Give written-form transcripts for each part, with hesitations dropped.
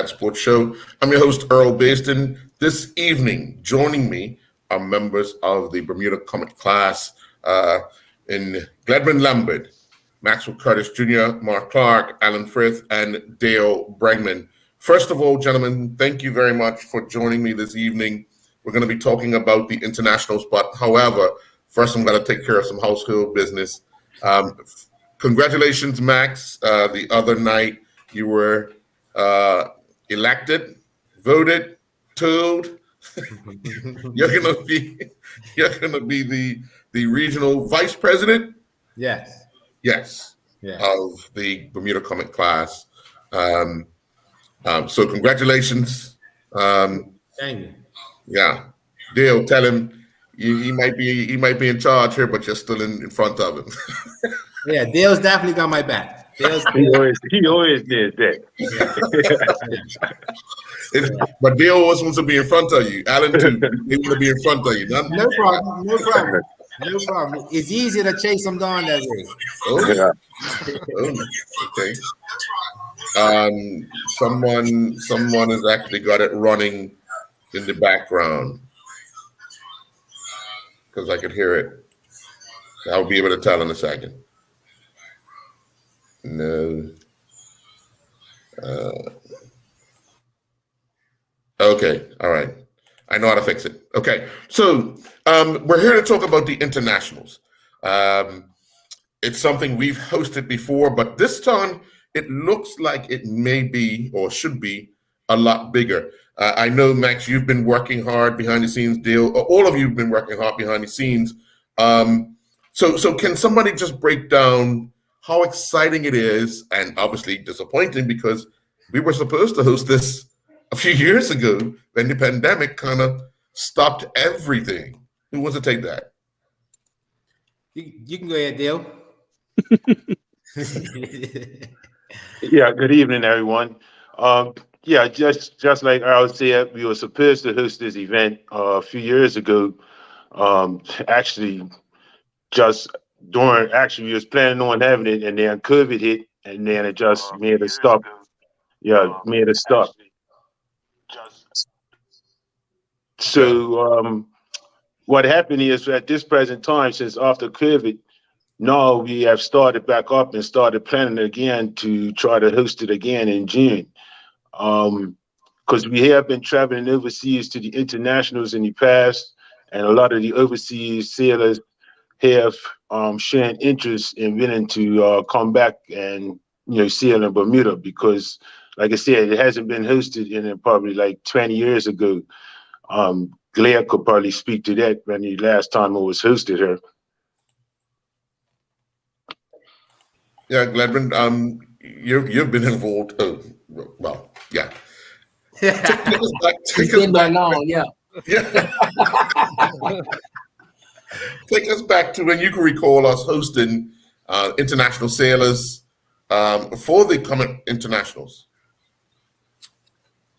At Sports Show. I'm your host, Earl Baston. This evening, joining me are members of the Bermuda Comet class in Gladwin Lambert, Maxwell Curtis Jr., Mark Clark, Alan Frith, and Dale Bregman. First of all, gentlemen, thank you very much for joining me this evening. We're going to be talking about the internationals, but however, first I'm going to take care of some household business. Congratulations, Max. The other night you were elected, voted, told you're gonna be the regional vice president. Yes. Of the Bermuda Comet class. So congratulations. Thank you. Yeah, Dale, tell him he might be in charge here, but you're still in front of him. Yeah, Dale's definitely got my back. He always did that. But Dale always wants to be in front of you. Alan too. He want to be in front of you. No problem. It's easier to chase them down that way. Okay. Someone has actually got it running in the background because I could hear it. I'll be able to tell in a second. No. Okay. All right. I know how to fix it. Okay. So we're here to talk about the internationals. It's something we've hosted before, but this time it looks like it may be or should be a lot bigger. I know, Max, you've been working hard behind the scenes. Dale, all of you have been working hard behind the scenes. So can somebody just break down how exciting it is, and obviously disappointing because we were supposed to host this a few years ago when the pandemic kind of stopped everything. Who wants to take that? You can go ahead, Dale. Yeah, good evening, everyone. Just like Earl said, we were supposed to host this event a few years ago. We was planning on having it, and then COVID hit, and then it just made us stop. So what happened is at this present time, since after COVID, now we have started back up and started planning again to try to host it again in June. Because we have been traveling overseas to the internationals in the past, and a lot of the overseas sailors have shown interest in willing to come back and sail in Bermuda, because, like I said, it hasn't been hosted in probably like 20 years ago. Claire could probably speak to that when the last time it was hosted here. Yeah, Gladwin, you've been involved. Yeah. Take us back. Take us back to when you can recall us hosting international sailors for the Comet Internationals.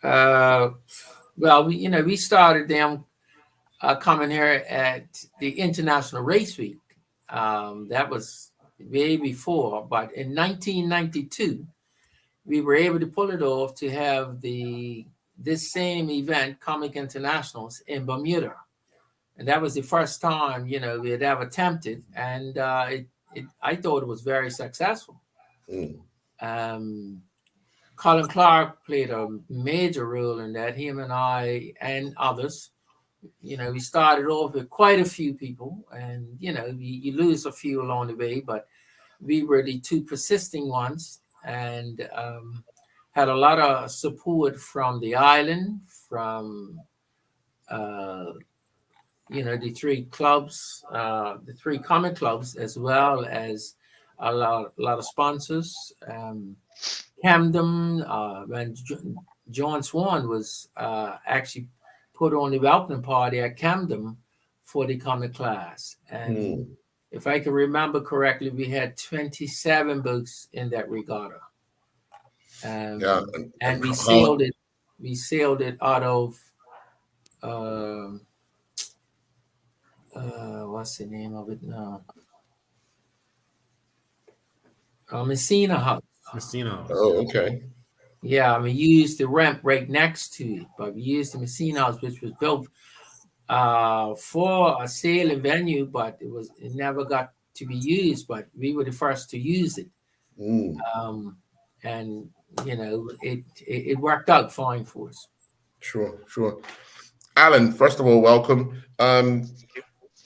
Well, we started them coming here at the International Race Week. That was way before, but in 1992, we were able to pull it off to have this same event, Comet Internationals, in Bermuda. And that was the first time, we had ever attempted, and I thought it was very successful. Colin Clark played a major role in that. Him and I and others, we started off with quite a few people, and you lose a few along the way, but we were the two persisting ones, and had a lot of support from the island, from the three clubs, the three comic clubs, as well as a lot of sponsors. Camden, when John Swan was actually put on the welcome party at Camden for the comic class. And if I can remember correctly, we had 27 boats in that regatta. And we sailed it. We sailed it out of what's the name of it now? Messina House. Messina House. Oh, okay. Yeah, I mean, you used the ramp right next to it, but we used the machine house, which was built for a sailing venue, but it never got to be used. But we were the first to use it, Mm, and it worked out fine for us. sure, sure. Alan, first of all, welcome.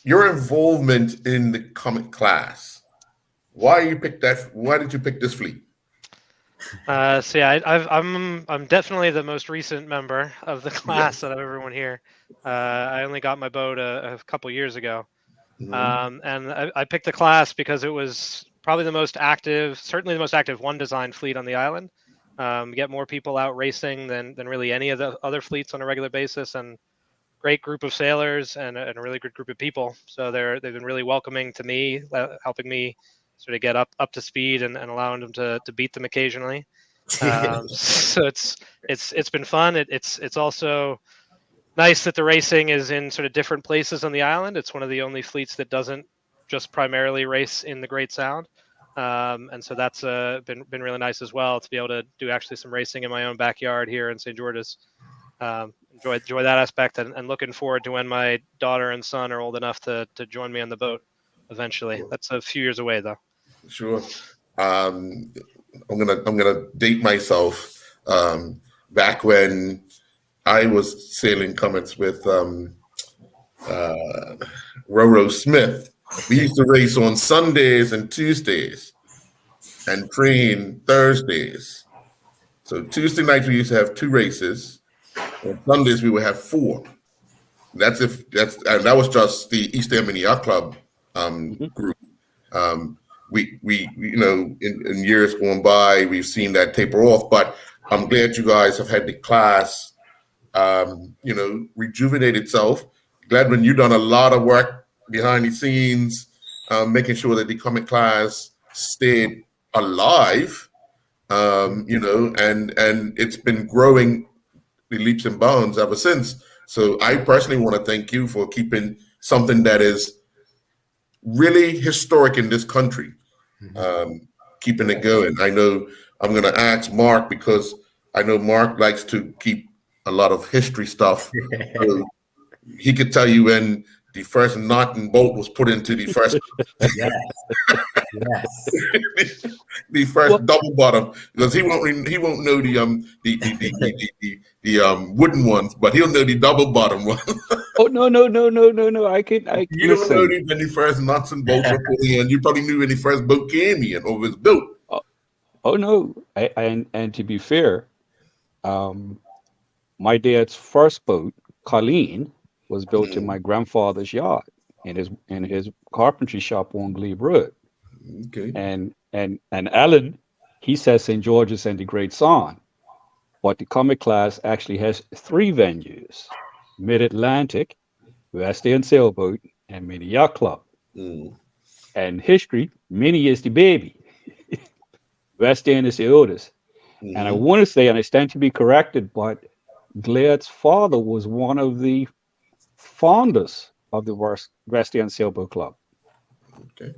Your involvement in the comic class. Why did you pick this fleet? So yeah, I'm definitely the most recent member of the class out of everyone here. I only got my boat a couple years ago, Mhm. and I picked the class because it was probably the most active, certainly the most active one design fleet on the island. Get more people out racing than really any of the other fleets on a regular basis, and great group of sailors and a really good group of people. So they've been really welcoming to me, helping me sort of get up to speed and allowing them to beat them occasionally. So it's been fun. It's also nice that the racing is in sort of different places on the island. It's one of the only fleets that doesn't just primarily race in the Great Sound. And so that's been really nice as well to be able to do actually some racing in my own backyard here in St. George's. Enjoy that aspect, and looking forward to when my daughter and son are old enough to join me on the boat eventually. That's a few years away though. Sure. I'm gonna date myself. Back when I was sailing comets with Roro Smith, we used to race on Sundays and Tuesdays and train Thursdays. So Tuesday nights we used to have 2 races. On Sundays we would have 4. And that was just the East End Mini Yacht Club group. We in years going by, we've seen that taper off, but I'm glad you guys have had the class, rejuvenate itself. Gladwin, you've done a lot of work behind the scenes, making sure that the comic class stayed alive, and it's been growing the leaps and bounds ever since. So I personally want to thank you for keeping something that is really historic in this country, keeping it going. I know I'm going to ask Mark because I know Mark likes to keep a lot of history stuff. So he could tell you when the first knot and bolt was put into the first Yes. the first double bottom, because he won't know the wooden ones, but he'll know the double bottom one. Oh no! I You don't know listen. when the first nuts and bolts were put in. You probably knew when the first boat came in or was built. Oh no! And to be fair, my dad's first boat, Colleen, was built in my grandfather's yard in his carpentry shop on Glebe Road. Okay. And Alan, he says St. George's and the Great Song, but the comic class actually has 3 venues: Mid-Atlantic, West End Sailboat, and Mini Yacht Club. And history, Mini is the baby. West End is the oldest. And I want to say, and I stand to be corrected, but Glad's father was one of the founders of the West End Sailboat Club. Okay.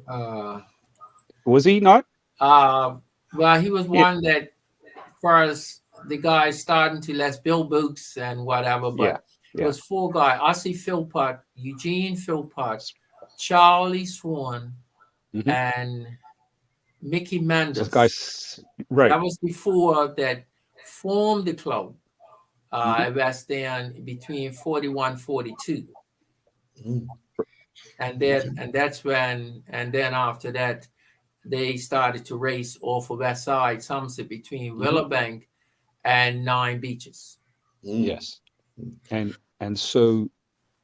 Was he not? Well, he was one that first the guys starting to let's build boats and whatever, but it was 4 guys: Ossie Philpott, Eugene Philpott, Charlie Swan, and Mickey Mendes. Those guys, right? That was before that formed the club at West End between 41, 42. And that's when, and then after that, they started to race off of West Side, Somerset, between Willowbank and 9 Beaches. Yes. And so,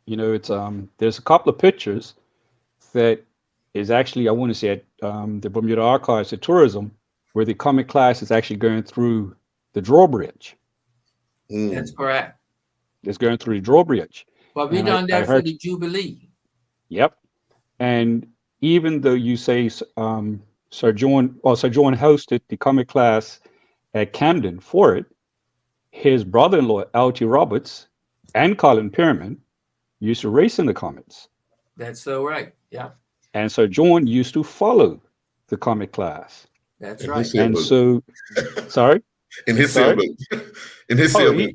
it's there's a couple of pictures that is actually, I want to say, at the Bermuda Archives of Tourism, where the comic class is actually going through the drawbridge. That's correct. It's going through the drawbridge. But we done that for the Jubilee. Yep. And even though you say Sir John hosted the comic class at Camden for it, his brother-in-law, L.T. Roberts, and Colin Pierman used to race in the comets. That's so right. Yeah. And Sir John used to follow the comic class. That's right. And so, sorry? in his Sorry? sailboat. In his Oh, sailboat.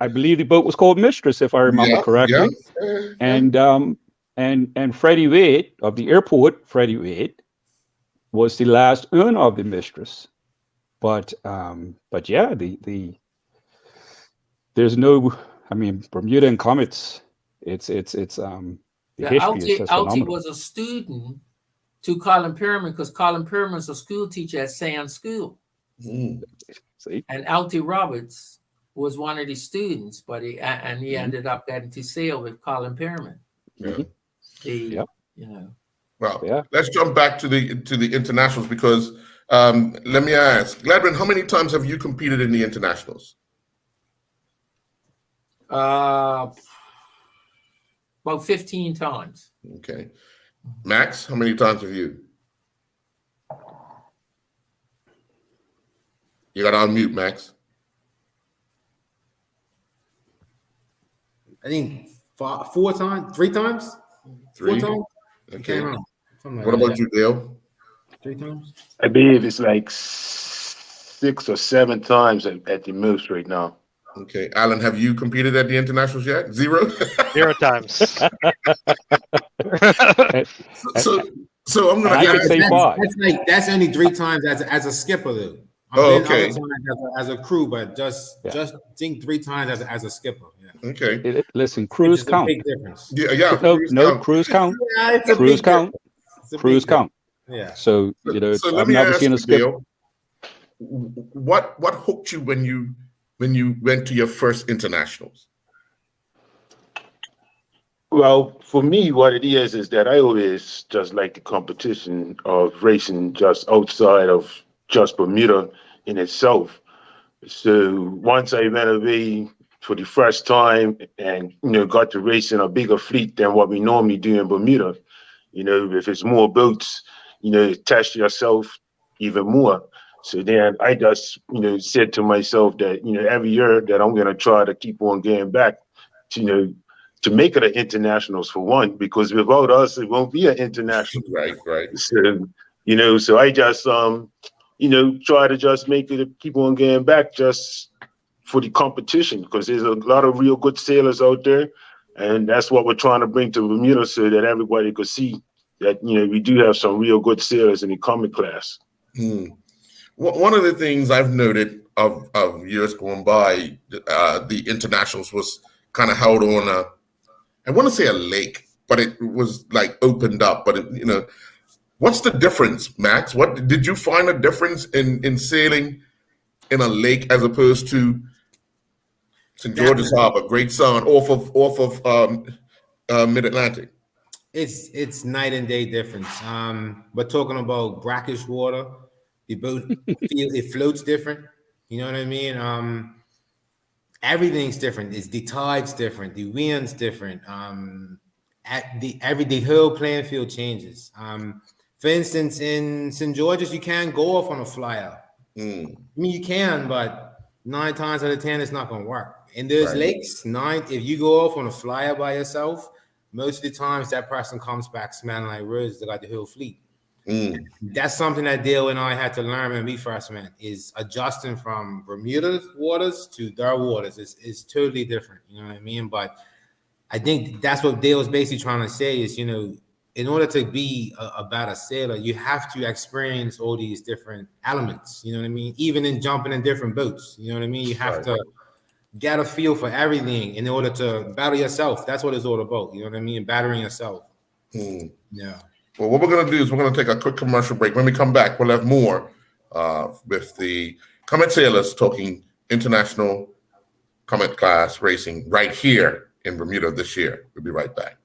I believe the boat was called Mistress, if I remember correctly. Yeah. And Freddie Wade of the airport, Freddie Wade, was the last owner of the Mistress. But yeah, there's no, I mean, Bermuda and Comets. It's the history is just Altie phenomenal. was a student to Colin Perriman because Colin Perriman's a school teacher at Sands School. Mm. See? And Altie Roberts was one of the students, but he ended up getting to sail with Colin Perriman. Yeah. Yep. You know. Well, Yeah. let's jump back to the internationals because let me ask, Gladwin, how many times have you competed in the internationals? About 15 times. Okay. Max, how many times have you? You got to unmute, Max. I think 4 times, 3 times, 3. 4 times. Okay. Can't remember. Something like What that. about you, Dale? 3 times. I believe it's like 6 or 7 times at the most right now. Okay. Alan, have you competed at the internationals yet? 0? 0 times. So I'm going I to could say 5. That's only 3 times as a skipper though. I've Oh, been okay. other times as a crew, but just think 3 times as a skipper. Yeah. Okay. Listen, crews Which is a count. big difference. Yeah. No, crews count. Yeah, it's a Crews big count. difference. It's a Crews big count. difference. Yeah. So So let I've me never ask seen you, a skip. Dale, what hooked you when you went to your first internationals? Well, for me, what it is that I always just like the competition of racing just outside of just Bermuda in itself. So once I went away for the first time and, got to race in a bigger fleet than what we normally do in Bermuda, if it's more boats, test yourself even more. So then I just, said to myself that, every year that I'm going to try to keep on getting back to make it an internationals for one, because without us, it won't be an international. Right. So, so I just, try to just make it, keep on getting back just for the competition, because there's a lot of real good sailors out there. And that's what we're trying to bring to Bermuda so that everybody could see that, we do have some real good sailors in the comic class. One of the things I've noted of years going by, the internationals was kind of held on I want to say a lake, but it was like opened up. But what's the difference, Max? What did you find a difference in sailing in a lake as opposed to St. George's Harbor, Great Sound, off of Mid-Atlantic? It's night and day difference. We're talking about brackish water. The boat it floats different. You know what I mean? Everything's different. The tide's different. The wind's different. The whole playing field changes. For instance, in St. George's, you can't go off on a flyer. I mean, you can, but 9 times out of 10, it's not going to work. In those lakes, if you go off on a flyer by yourself, most of the times that person comes back smelling like roses. They got the whole fleet. That's something that Dale and I had to learn when we first met, is adjusting from Bermuda's waters to their waters. It's totally different. You know what I mean? But I think that's what Dale's basically trying to say is, in order to be a better sailor, you have to experience all these different elements. You know what I mean? Even in jumping in different boats. You know what I mean? You have to get a feel for everything in order to battle yourself. That's what it's all about. You know what I mean? Battering yourself. Yeah. Well, what we're going to do is we're going to take a quick commercial break. When we come back, we'll have more with the Comet Sailors talking international Comet class racing right here in Bermuda this year. We'll be right back.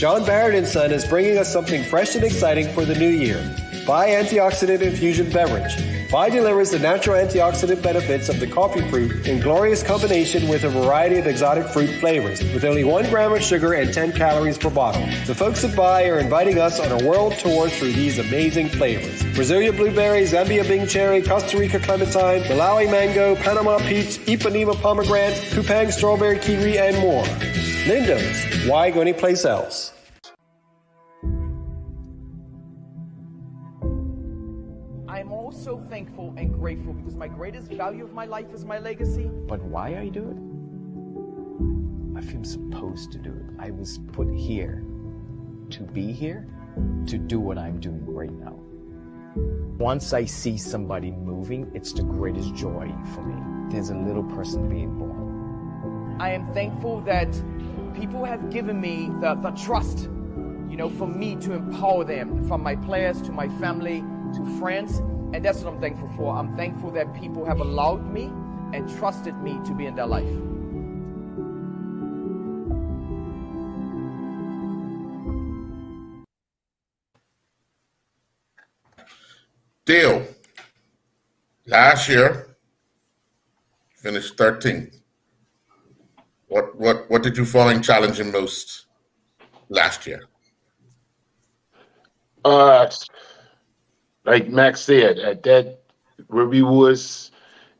John Barrett & Son is bringing us something fresh and exciting for the new year. Bai Antioxidant Infusion Beverage. Bai delivers the natural antioxidant benefits of the coffee fruit in glorious combination with a variety of exotic fruit flavors, with only 1 gram of sugar and 10 calories per bottle. The folks at Bai are inviting us on a world tour through these amazing flavors. Brasilia blueberry, Zambia Bing cherry, Costa Rica clementine, Malawi mango, Panama peach, Ipanema pomegranate, Kupang strawberry kiwi, and more. Lindo's. Why go anyplace else? I'm also thankful and grateful because my greatest value of my life is my legacy. But why I do it? I feel supposed to do it. I was put here to be here, to do what I'm doing right now. Once I see somebody moving, it's the greatest joy for me. There's a little person being born. I am thankful that people have given me the trust, for me to empower them, from my players to my family to friends, and that's what I'm thankful for. I'm thankful that people have allowed me and trusted me to be in their life. Dale, last year finished 13th. What did you find challenging most last year? Like Max said, at that where we was,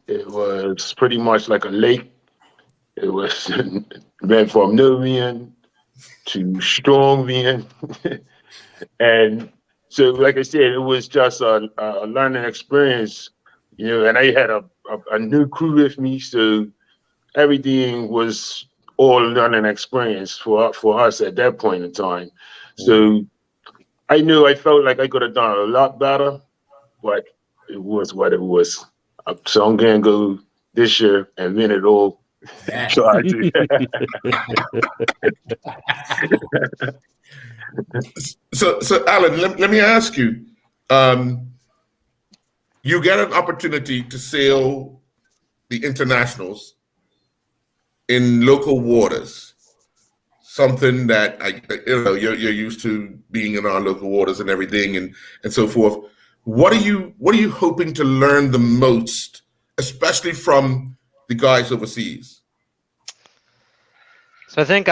it was pretty much like a lake. It was went from no wind to strong wind, and so like I said, it was just a learning experience, And I had a new crew with me, so everything was all learning experience for us at that point in time. So I knew I felt like I could have done a lot better, but it was what it was. So I'm gonna go this year and win it all. So I do. So Alan, let me ask you. You get an opportunity to sail the internationals in local waters, something that you're used to being in our local waters and everything, and so forth. What are you hoping to learn the most, especially from the guys overseas? So I think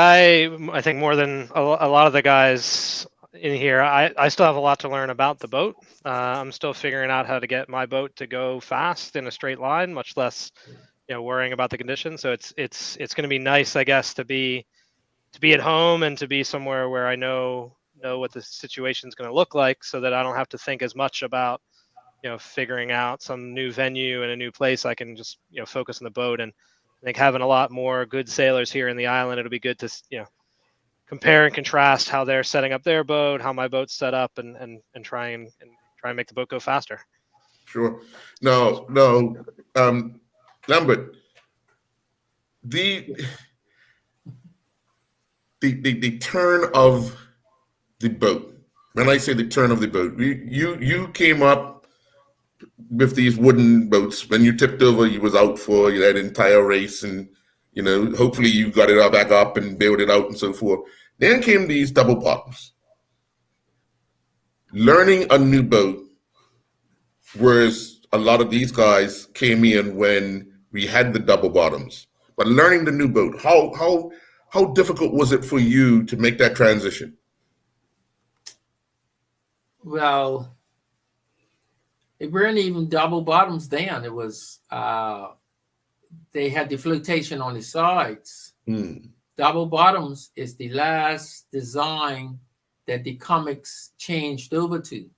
more than a lot of the guys in here, I still have a lot to learn about the boat. I'm still figuring out how to get my boat to go fast in a straight line, much less worrying about the conditions. So it's going to be nice, I guess, to be at home and to be somewhere where I know what the situation is going to look like, so that I don't have to think as much about figuring out some new venue and a new place. I can just focus on the boat. And I think having a lot more good sailors here in the island, it'll be good to compare and contrast how they're setting up their boat, how my boat's set up, and try and make the boat go faster. Sure. No, Lambert, the turn of the boat. When I say the turn of the boat, you came up with these wooden boats. When you tipped over, you was out for that entire race, and hopefully you got it back up and bailed it out and so forth. Then came these double bottoms. Learning a new boat, whereas a lot of these guys came in when we had the double bottoms. But learning the new boat, how difficult was it for you to make that transition? Well, it weren't even double bottoms then. It was they had the flotation on the sides. Double bottoms is the last design that the comics changed over to.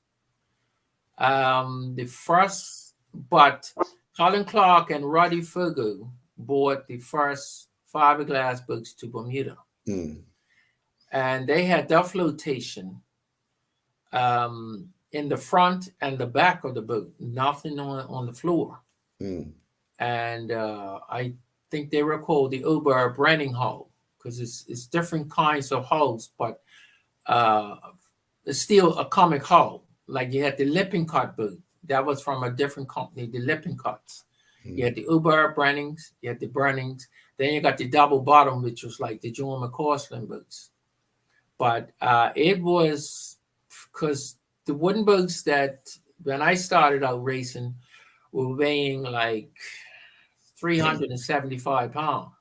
The first, but Colin Clark and Roddy Fogo bought the first fiberglass boats to Bermuda. And they had their flotation in the front and the back of the boat, nothing on the floor. And I think they were called the Ober Branding hull, because it's different kinds of hulls, but it's still a comic hull. Like you had the Lippincott boat, that was from a different company, the Lippincotts. You had the Ober Brannings, you had the Brannings, then you got the double bottom, which was like the John McCausland boats. But it was because the wooden boats that when I started out racing were weighing like 375 pounds.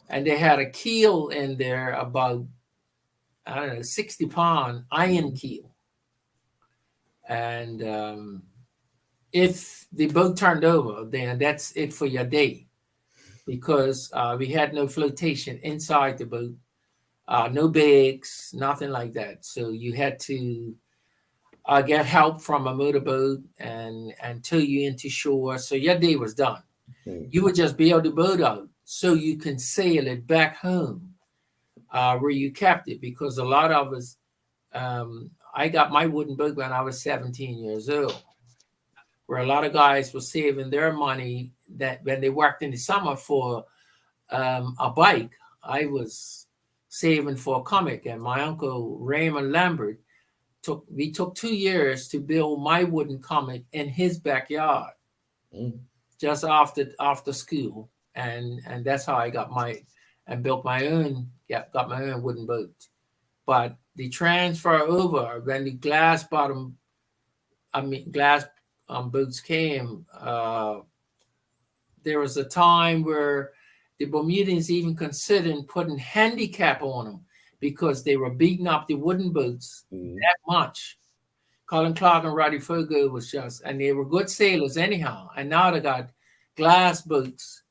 And they had a keel in there about, I don't know, 60-pound iron keel. And if the boat turned over, then that's it for your day, because we had no flotation inside the boat, no bags, nothing like that. So you had to get help from a motorboat and tow you into shore. So your day was done. You would just bail the boat out so you can sail it back home where you kept it, because a lot of us, I got my wooden boat when I was 17 years old, where a lot of guys were saving their money that when they worked in the summer for a bike. I was saving for a Comic, and my uncle Raymond Lambert took 2 years to build my wooden Comic in his backyard, just after school, and that's how I got built my own wooden boat. But the transfer over when the glass boats came, there was a time where the Bermudians even considered putting handicap on them because they were beating up the wooden boats that much. Colin Clark and Roddy Fogo and they were good sailors anyhow. And now they got glass boats,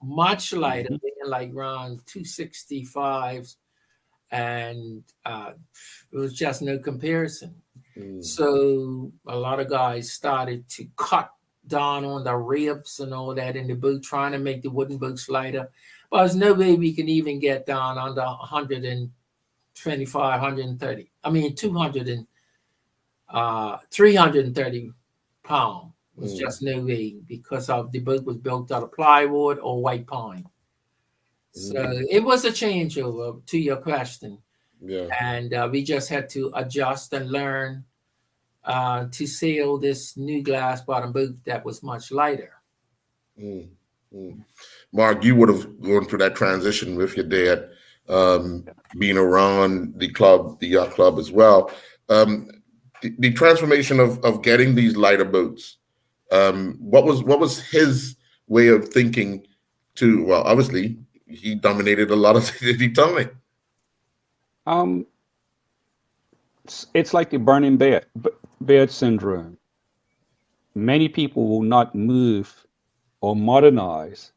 much lighter, like around 265s, and it was just no comparison. So a lot of guys started to cut down on the ribs and all that in the boat, trying to make the wooden boats lighter. But there's no way we can even get down under 125, 130. I mean, 330 pounds. Was just no way, because of the boat was built out of plywood or white pine. So it was a changeover to your question. Yeah. And we just had to adjust and learn to sail this new glass bottom boat that was much lighter. Mark, you would have gone through that transition with your dad, being around the club, the yacht club as well. The transformation of getting these lighter boats. What was his way of thinking? Well, obviously he dominated a lot of the time. It's like the burning bed syndrome. Many people will not move or modernize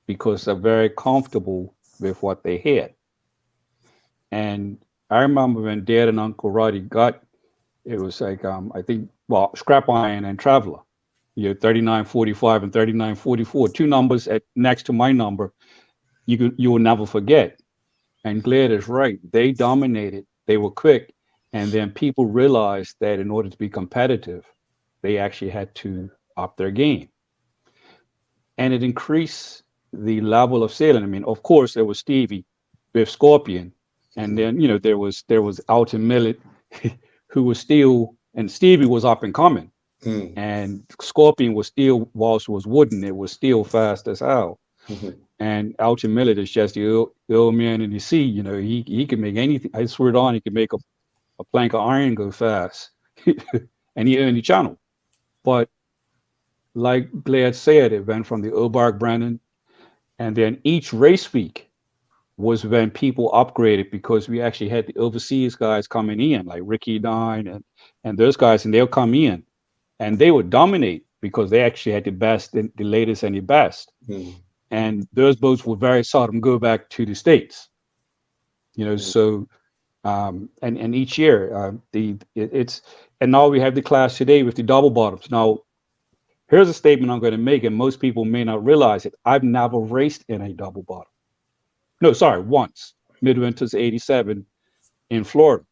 because they're very comfortable with what they had. And I remember when Dad and Uncle Roddy got, it was like, I think, Scrap Iron and Traveler, 3945 and 3944, two numbers next to my number, you will never forget. And Glad is right. They dominated. They were quick. And then people realized that in order to be competitive, they actually had to up their game. And it increased the level of sailing. I mean, of course, there was Stevie with Scorpion. And then, there was Alton Millett, who was still, and Stevie was up and coming. And Scorpion was still, whilst it was wooden, it was still fast as hell. And Alton Millett is just the old man in the sea. He can make anything. I swear it on, he can make a plank of iron go fast. And he earned the channel. But like Glad said, it went from the Obark Brennan, and then each race week was when people upgraded, because we actually had the overseas guys coming in, like Ricky Dine and those guys, and they'll come in and they would dominate because they actually had the best, the latest and the best. And those boats would very seldom go back to the States, so and each year and now we have the class today with the double bottoms. Now, here's a statement I'm going to make, and most people may not realize it. I've never raced in a double bottom. No, sorry, once. Midwinters 87 in Florida.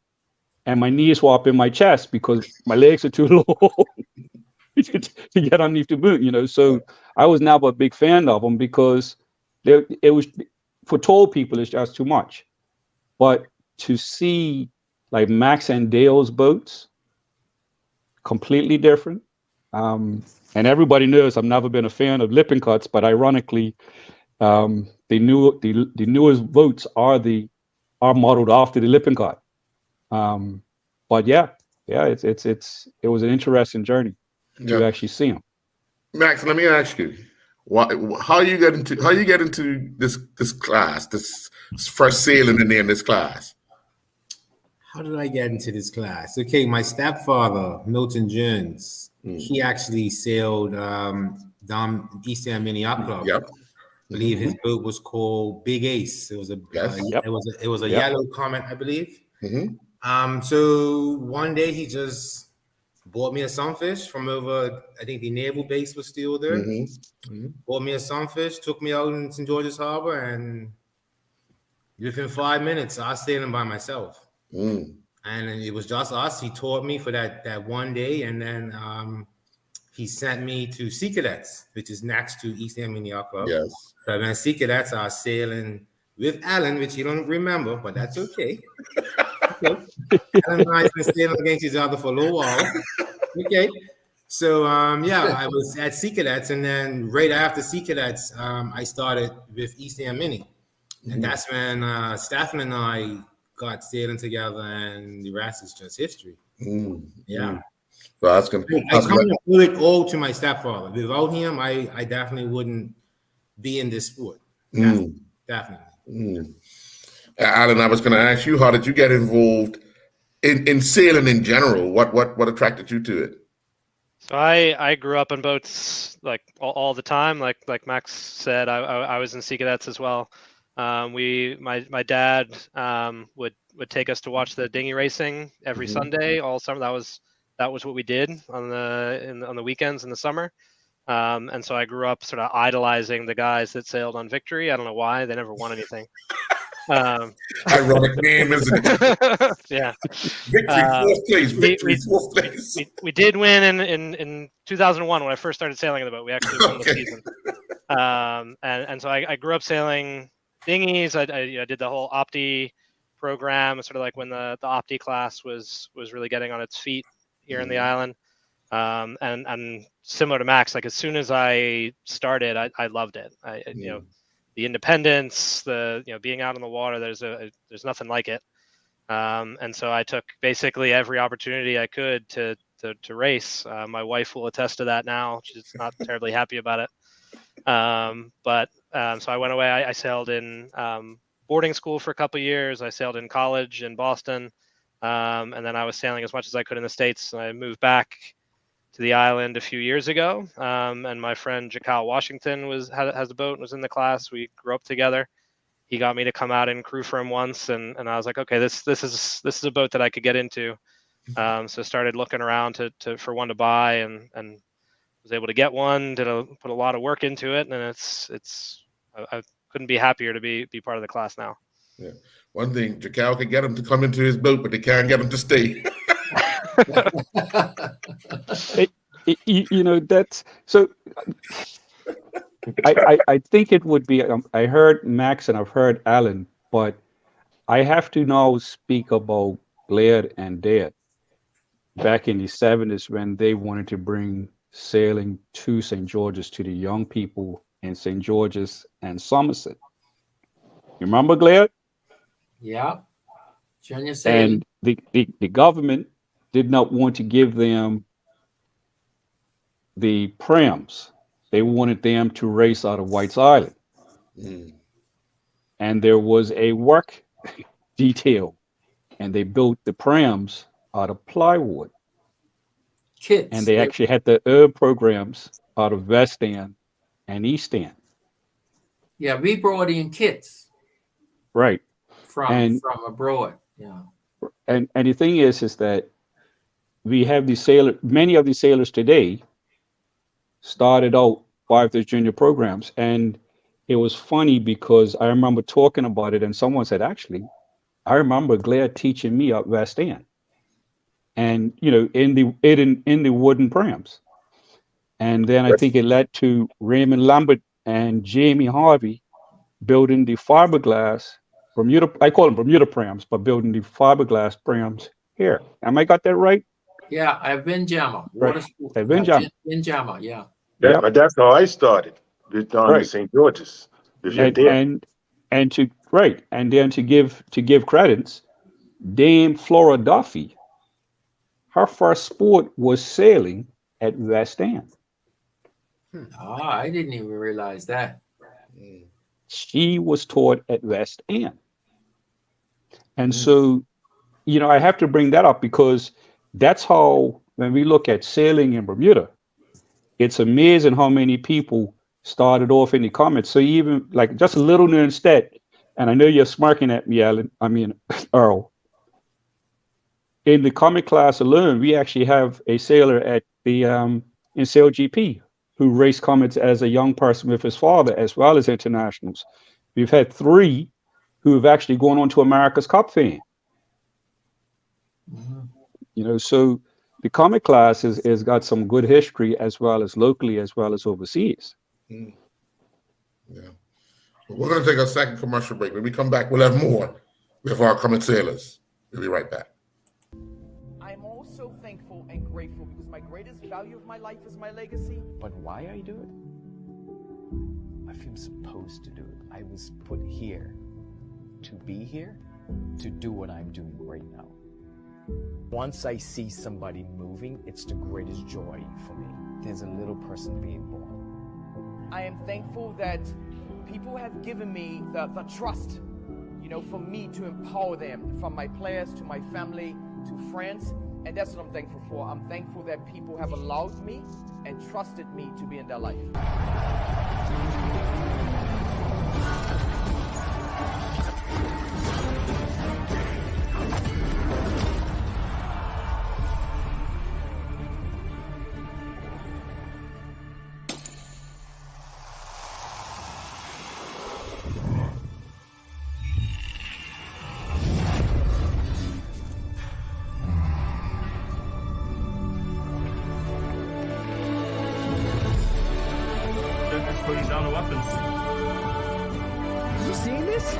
And my knees were up in my chest because my legs are too low to get underneath the boot, So I was never a big fan of them because it was, for tall people, it's just too much. But to see like Max and Dale's boats, completely different. And everybody knows I've never been a fan of Lippincotts, but ironically, the newest boats are the are modeled after the Lippincott. But yeah, it was an interesting journey to actually see them. Max, let me ask you, how you get into this class, this first sailing in this class? How did I get into this class? Okay, my stepfather, Milton Jones, he actually sailed down East End Mini Yacht Club. Yep. I believe his boat was called Big Ace. It was a it was a yellow Comet, I believe. So one day he just bought me a sunfish from over, I think the naval base was still there. Bought me a sunfish, took me out in St. George's Harbor, and within 5 minutes, I was sailing by myself. And it was just us. He taught me for that one day, and then he sent me to Sea Cadets, which is next to East End Mini Yacht Club. Yes. So then Sea Cadets, I was sailing with Alan, which you don't remember, but that's okay. Alan and I have been sailing against each other for a little while. Okay. So I was at Sea Cadets, and then right after Sea Cadets, I started with East End Mini. And that's when Stephen and I got sailing together, and the rest is just history. Yeah. So I kind of owe it all to my stepfather. Without him, I definitely wouldn't be in this sport. Definitely. Alan, I was going to ask you, how did you get involved in sailing in general? What attracted you to it? So I grew up in boats like all the time. Like Max said, I was in Sea Cadets as well. My dad would take us to watch the dinghy racing every Sunday all summer. That was what we did on the weekends in the summer. And so I grew up sort of idolizing the guys that sailed on Victory. I don't know why, they never won anything. Ironic name, isn't it? Yeah. Victory, fourth place. We did win in 2001 when I first started sailing in the boat. We actually won the season. And so I grew up sailing dinghies. I did the whole Opti program, sort of like when the Opti class was really getting on its feet here in the island. And similar to Max, like as soon as I started, I loved it. The independence, being out on the water, there's nothing like it. And so I took basically every opportunity I could to race. My wife will attest to that now. She's not terribly happy about it. So I went away. I sailed in boarding school for a couple of years. I sailed in college in Boston. And then I was sailing as much as I could in the States. I moved back to the island a few years ago. And my friend Jakal Washington has a boat and was in the class. We grew up together. He got me to come out and crew for him once. And I was like, okay, this is a boat that I could get into. So started looking around for one to buy and was able to get one, put a lot of work into it. And I couldn't be happier to be part of the class now. Yeah. One thing, Jakal can get him to come into his boat, but they can't get him to stay. That's so. I think it would be. I heard Max and I've heard Alan, but I have to now speak about Laird and Dad back in the 70s when they wanted to bring sailing to St. George's to the young people in St. George's and Somerset. You remember Laird? Yeah. Junior sailing. And the government did not want to give them the prams. They wanted them to race out of White's Island. And there was a work detail, and they built the prams out of plywood. Kits. And they actually had the herb programs out of West End and East End. Yeah, we brought in kits. Right. From abroad. Yeah. And the thing is that we have many of the sailors today started out by those junior programs. And it was funny because I remember talking about it and someone said, actually, I remember Laird teaching me at West End. And, in the wooden prams. And then I think it led to Raymond Lambert and Jamie Harvey building the fiberglass Bermuda, I call them Bermuda prams, but building the fiberglass prams here. Am I got that right? Yeah, I've been Jammer. Right. I've been Jammer. In Jammer, yeah. But that's how I started down in St. George's. And Right. And then to give credits, Dame Flora Duffy, her first sport was sailing at West End. I didn't even realize that. She was taught at West End. And so, I have to bring that up because that's how, when we look at sailing in Bermuda, it's amazing how many people started off in the comments. So even like just a little known stat, and I know you're smirking at me, Earl. In the comic class alone, we actually have a sailor at the in Sail GP who raced comets as a young person with his father, as well as internationals. We've had 3 who have actually gone on to America's Cup fame. So the comic class has got some good history, as well as locally, as well as overseas. Yeah. We're going to take a second commercial break. When we come back, we'll have more with our comic sailors. We'll be right back. I'm also thankful and grateful because my greatest value of my life is my legacy. But why I do it? I feel supposed to do it. I was put here to be here, to do what I'm doing right now. Once I see somebody moving, it's the greatest joy for me. There's a little person being born. I am thankful that people have given me the trust, for me to empower them, from my players to my family to friends. And that's what I'm thankful for. I'm thankful that people have allowed me and trusted me to be in their life. Putting down the weapons. You seeing this?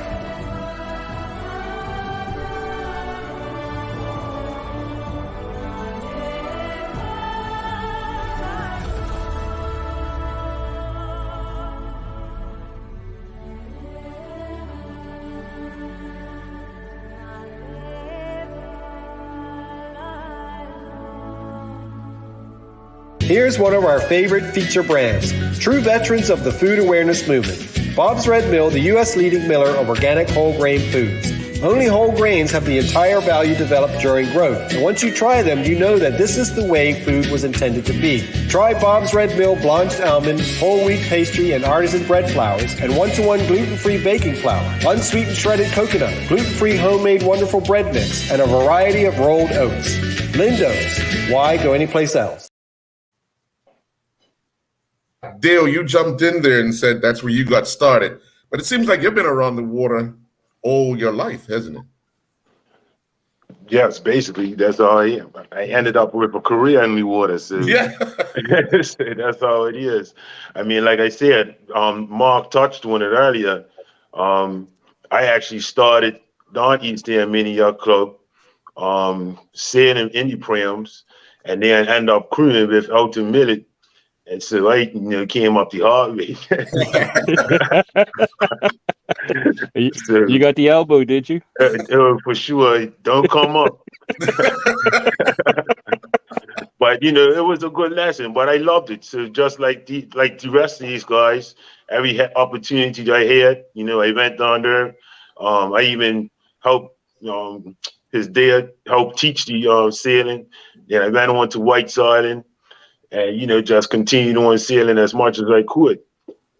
Here's one of our favorite feature brands, true veterans of the food awareness movement. Bob's Red Mill, the U.S. leading miller of organic whole grain foods. Only whole grains have the entire value developed during growth. And once you try them, you know that this is the way food was intended to be. Try Bob's Red Mill blanched almond, whole wheat pastry, and artisan bread flours, and 1-to-1 gluten-free baking flour, unsweetened shredded coconut, gluten-free homemade wonderful bread mix, and a variety of rolled oats. Lindo's. Why go anyplace else? Dale, you jumped in there and said that's where you got started. But it seems like you've been around the water all your life, hasn't it? Yes, basically, that's all I am. I ended up with a career in the water. So Yeah. that's how it is. I mean, like I said, Mark touched on it earlier. I actually started Don East End Mini Yacht Club, sailing in the prams, and then end up crewing with Elton Millet. And so I, came up the hard way. You got the elbow, did you? For sure. Don't come up. But it was a good lesson. But I loved it. So just like the rest of these guys, every opportunity that I had, I went down there. I even helped his dad help teach the sailing. Then I went on to White's Island. And, just continued on sailing as much as I could.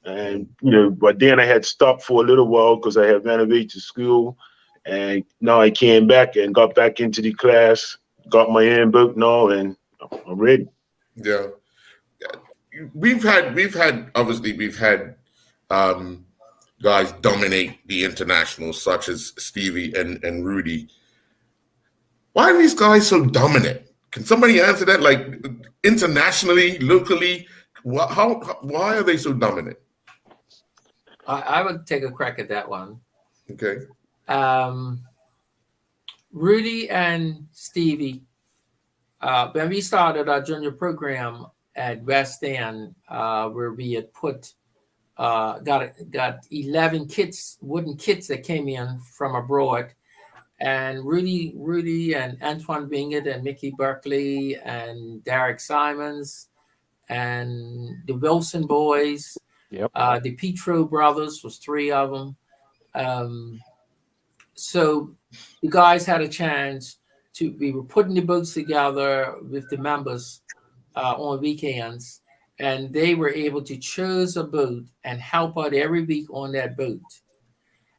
And, but then I had stopped for a little while because I had renovated to school. And now I came back and got back into the class, got my own boat now, and I'm ready. Yeah. We've had guys dominate the internationals, such as Stevie and Rudy. Why are these guys so dominant? Can somebody answer that? Like internationally, locally, why are they so dominant? I would take a crack at that one. Okay. Rudy and Stevie, when we started our junior program at West End, where we had put got 11 kits, wooden kits that came in from abroad, and Rudy and Antoine Bingett and Mickey Berkeley and Derek Simons and the Wilson boys. Yep. The Petro brothers was 3 of them. So the guys had a chance we were putting the boats together with the members on weekends, and they were able to choose a boat and help out every week on that boat.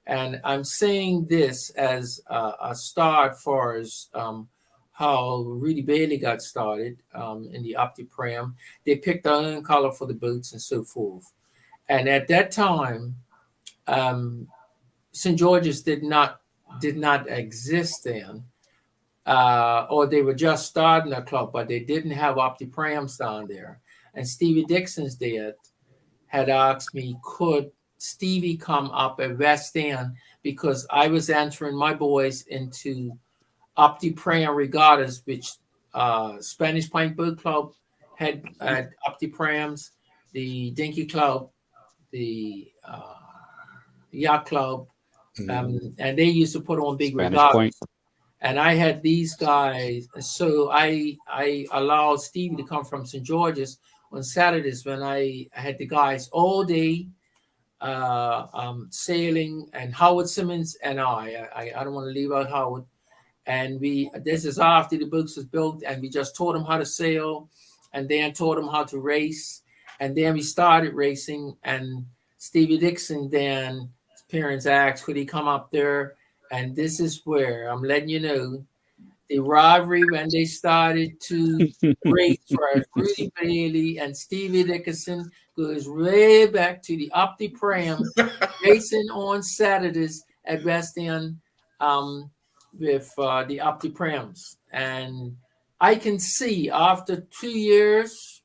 And I'm saying this as a start for as how Rudy Bailey got started in the Opti-Pram. They picked their own color for the boats and so forth. And at that time, St. George's did not exist then, or they were just starting a club, but they didn't have Opti-Prams down there. And Stevie Dixon's dad had asked me, could Stevie come up at West End, because I was entering my boys into Opti-Pram regattas, which Spanish Point Boat Club had Opti-Prams, the Dinky Club, the Yacht Club, and they used to put on big Spanish regattas. Point. And I had these guys, so I allowed Stevie to come from St. George's on Saturdays when I had the guys all day sailing, and Howard Simmons and I don't want to leave out Howard. And this is after the boats was built, and we just taught them how to sail, and then taught them how to race, and then we started racing. And Stevie Dixon, then his parents asked, could he come up there? And this is where I'm letting you know the rivalry when they started to race for Rudy Bailey and Stevie Dickinson goes way back to the Opti-Pram racing on Saturdays at West End with the Opti-Prams. And I can see after 2 years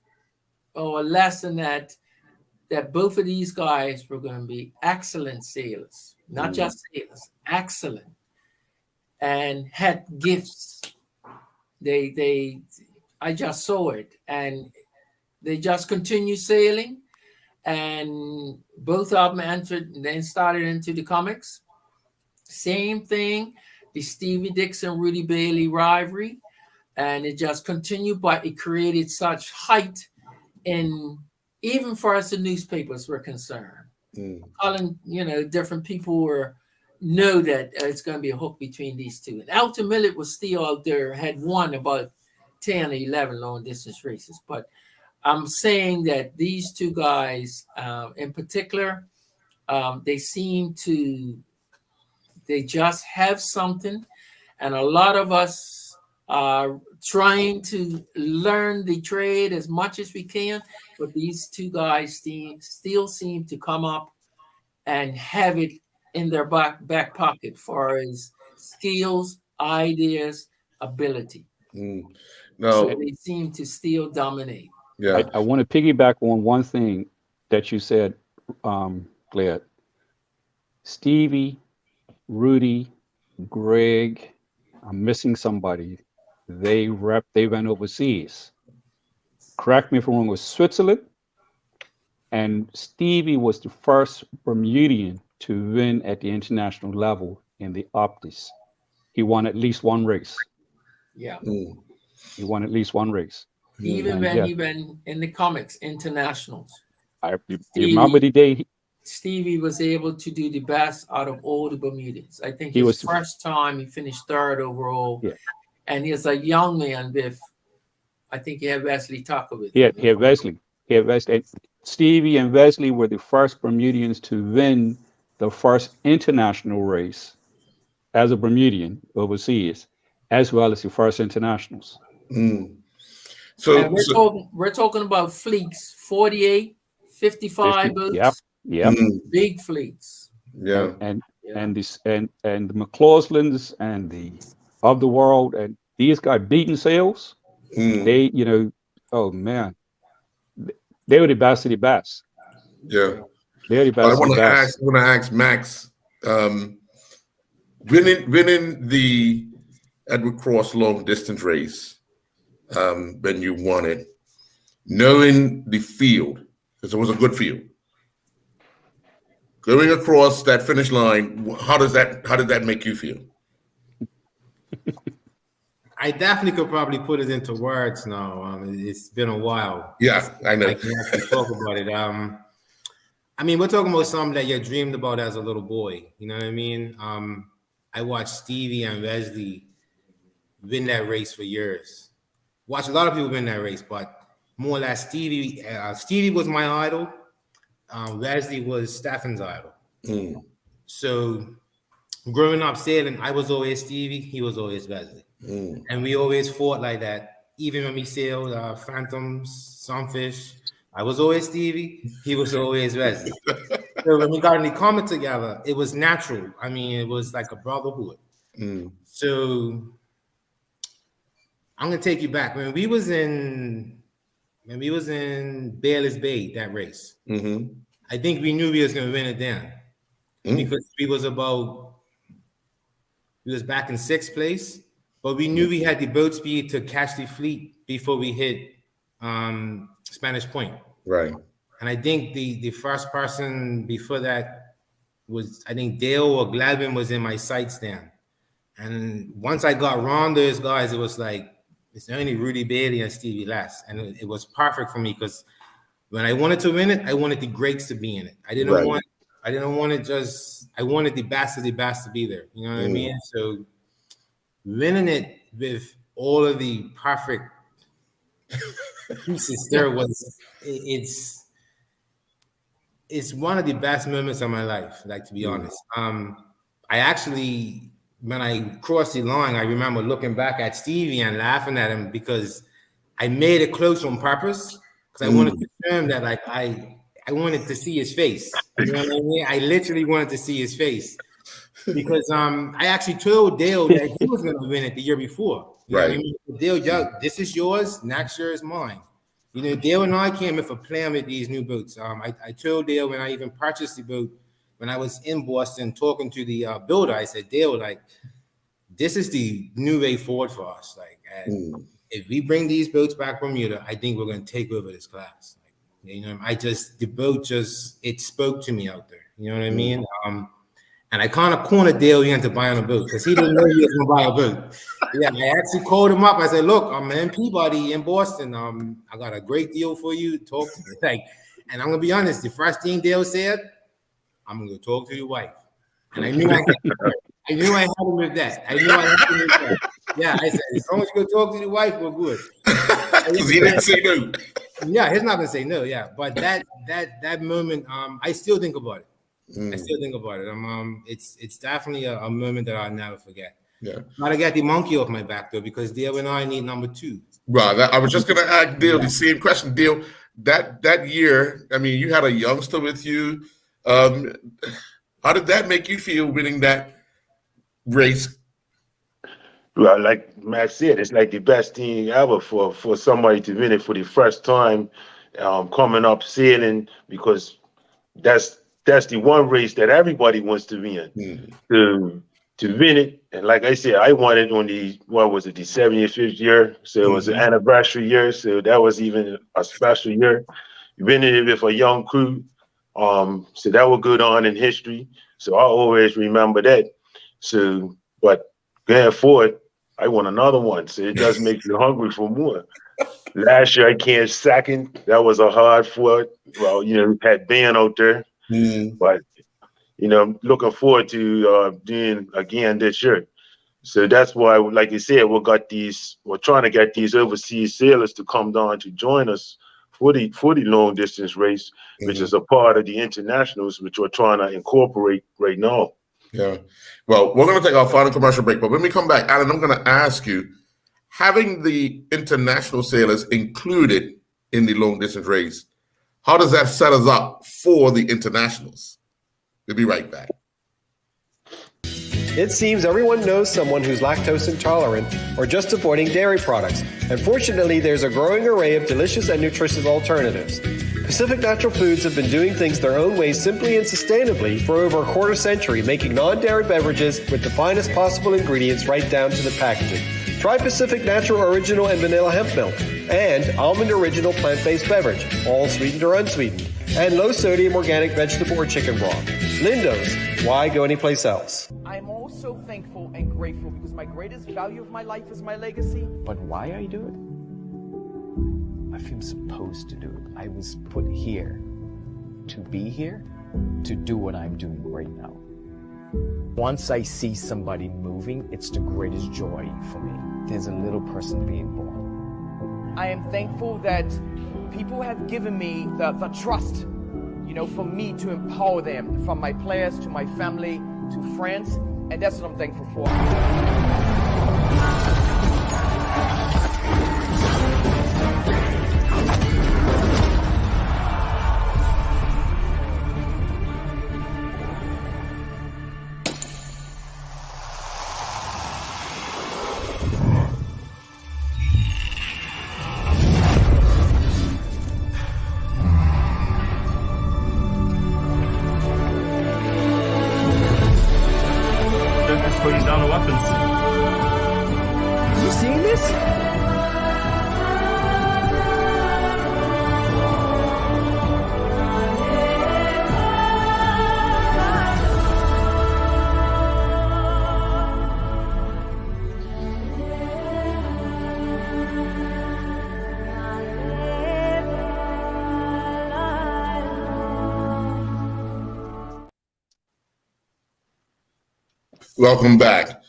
or less than that, that both of these guys were going to be excellent sailors, not just sailors, excellent, and had gifts. I just saw it, and they just continue sailing, and both of them entered and then started into the comics. Same thing, the Stevie Dixon, Rudy Bailey rivalry, and it just continued, but it created such height in, even far as the newspapers were concerned. Calling, different people know that it's going to be a hook between these two. And Alton Millett was still out there, had won about 10 or 11 long distance races. But I'm saying that these two guys in particular, they just have something. And a lot of us are trying to learn the trade as much as we can. But these two guys still seem to come up and have it in their back pocket for his skills, ideas, ability. No, so they seem to still dominate. Yeah, I want to piggyback on one thing that you said, Glad. Stevie, Rudy, Greg, I'm missing somebody. They went overseas. Correct me if I'm wrong, it was Switzerland. And Stevie was the first Bermudian to win at the international level in the Optis. He won at least one race. Yeah. He won at least one race. Even when he went in the comics internationals. You remember the day Stevie was able to do the best out of all the Bermudians. I think his first time he finished third overall. Yeah. And he was a young man with, I think he had Wesley Tucker with him. He had Wesley. Stevie and Wesley were the first Bermudians to win the first international race as a Bermudian overseas, as well as the first internationals. So we're talking about fleets, 48, 55 boats. Yep. Big fleets. Yeah. And the McCauslins and the of the world, and these guys beating sails. They, oh man, they were the best of the best. Yeah. They're the best. I want to ask Max, winning the Edward Cross long distance race, when you won it, knowing the field, because it was a good field, going across that finish line, how did that make you feel? I definitely could probably put it into words now. It's been a while. Yeah, I know. I can actually talk about it. I mean, we're talking about something that you dreamed about as a little boy. You know what I mean? I watched Stevie and Wesley win that race for years. Watched a lot of people win that race, but more or less Stevie. Stevie was my idol. Wesley was Steffen's idol. So growing up sailing, I was always Stevie. He was always Wesley. And we always fought like that. Even when we sailed Phantoms, Sunfish, I was always Stevie. He was always Wesley. So when we got in the comic together, it was natural. I mean, it was like a brotherhood. So I'm gonna take you back when we was in Bayless Bay, that race. I think we knew we was gonna win it then because we was back in 6th place. But we knew we had the boat speed to catch the fleet before we hit Spanish Point. Right. And I think the first person before that was, I think Dale or Gladwin was in my sights then. And once I got around those guys, it was like, it's only Rudy Bailey and Stevie Lass. And it was perfect for me because when I wanted to win it, I wanted the greats to be in it. I didn't want it just, I wanted the best of the best to be there. You know what I mean? So winning it with all of the perfect pieces there it's one of the best moments of my life, like, to be honest. I actually, when I crossed the line, I remember looking back at Stevie and laughing at him because I made it close on purpose because I wanted to show him that, like, I wanted to see his face. You know what I mean? I literally wanted to see his face. Because I actually told Dale that he was going to win it the year before. You know what I mean? Dale, this is yours. Next year is mine. You know, Dale and I came in for playing with these new boats. I told Dale when I even purchased the boat, when I was in Boston talking to the builder, I said, Dale, like, this is the new way forward for us. Like, if we bring these boats back from Bermuda, I think we're going to take over this class. Like, you know, the boat it spoke to me out there. You know what I mean? And I kind of cornered Dale into buying a boat because he didn't know he was going to buy a boat. Yeah, I actually called him up. I said, look, I'm in Peabody in Boston. I got a great deal for you. Talk to me. Like, and I'm going to be honest, the first thing Dale said, I'm going to talk to your wife. And I knew I had him with that. Yeah, I said, as long as you go talk to your wife, we're good. He didn't say no. Yeah, he's not going to say no, yeah. But that moment, I still think about it. I still think about it. It's definitely a moment that I'll never forget. Yeah. Gotta get the monkey off my back though, because Dale and I need number 2. Right. I was just gonna ask Dale the same question. Dale, that year, I mean, you had a youngster with you. How did that make you feel winning that race? Well, like Matt said, it's like the best thing ever for somebody to win it for the first time, coming up sailing, because that's the one race that everybody wants to win. To win it, and like I said, I won it on the 75th year, so it was an anniversary year, so that was even a special year. Winning it with a young crew, so that will go on in history. So I always remember that. So, but going forward, I want another one, so it does make you hungry for more. Last year I came second. That was a hard fought. Well, you know, we had Ben out there. But you know, looking forward to doing again this year. So that's why, like you said, we're trying to get these overseas sailors to come down to join us for the long distance race, which is a part of the internationals, which we're trying to incorporate right now. Yeah. Well, we're going to take our final commercial break, but when we come back, Alan, I'm going to ask you, having the international sailors included in the long distance race, how does that set us up for the internationals? We'll be right back. It seems everyone knows someone who's lactose intolerant or just avoiding dairy products. And fortunately, there's a growing array of delicious and nutritious alternatives. Pacific Natural Foods have been doing things their own way simply and sustainably for over a quarter century, making non-dairy beverages with the finest possible ingredients right down to the packaging. Try Pacific Natural Original and Vanilla Hemp Milk and Almond Original Plant-Based Beverage, all sweetened or unsweetened, and low-sodium organic vegetable or chicken broth. Lindo's, why go anyplace else? I'm also thankful and grateful because my greatest value of my life is my legacy. But why I do it? I feel supposed to do it. I was put here to be here, to do what I'm doing right now. Once I see somebody moving, it's the greatest joy for me. There's a little person being born. I am thankful that people have given me the trust, for me to empower them, from my players to my family to friends, and that's what I'm thankful for. Just putting down the weapons. You seeing this? Welcome back.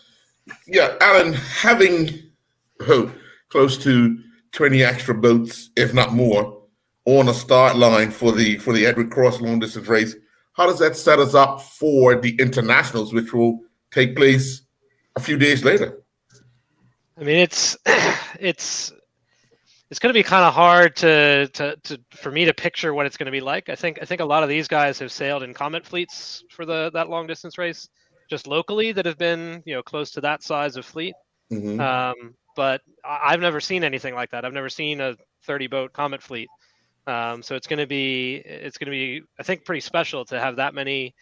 Yeah, Alan, having close to 20 extra boats, if not more, on a start line for the Edward Cross long distance race, how does that set us up for the internationals, which will take place a few days later? I mean, it's going to be kind of hard for me to picture what it's going to be like. I think a lot of these guys have sailed in Comet fleets for that long distance race, just locally, that have been close to that size of fleet. Mm-hmm. But I've never seen anything like that. I've never seen a 30 boat Comet fleet. So it's going to be I think pretty special to have that many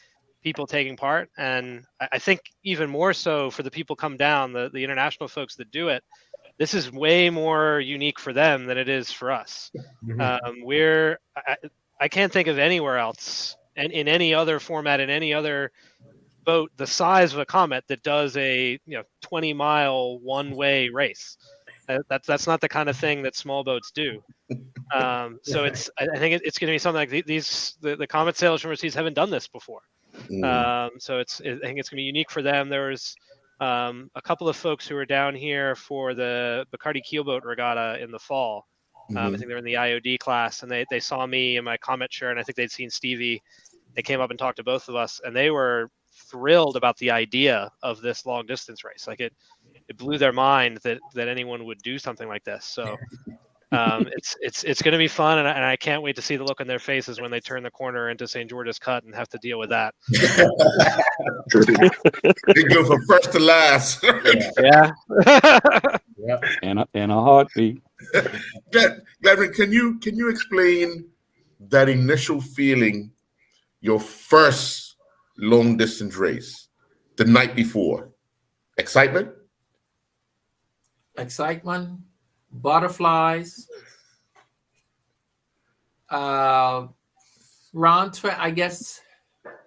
people taking part, and I think even more so for the people come down, the international folks that do it. This is way more unique for them than it is for us. Mm-hmm. I can't think of anywhere else and in any other format, in any other boat the size of a Comet that does a 20-mile one-way race. That's not the kind of thing that small boats do. So I think it's going to be something like the Comet sailors from overseas haven't done this before. So I think it's going to be unique for them. There was a couple of folks who were down here for the Bacardi Keelboat Regatta in the fall. I think they were in the IOD class, and they saw me in my Comet shirt, and I think they'd seen Stevie. They came up and talked to both of us, and they were thrilled about the idea of this long distance race. Like it blew their mind that anyone would do something like this. So it's going to be fun, and I can't wait to see the look on their faces when they turn the corner into St. George's Cut and have to deal with that. They go from first to last. Yeah. And a heartbeat. Glenn, can you explain that initial feeling, your first long distance race, the night before? Excitement, butterflies. I guess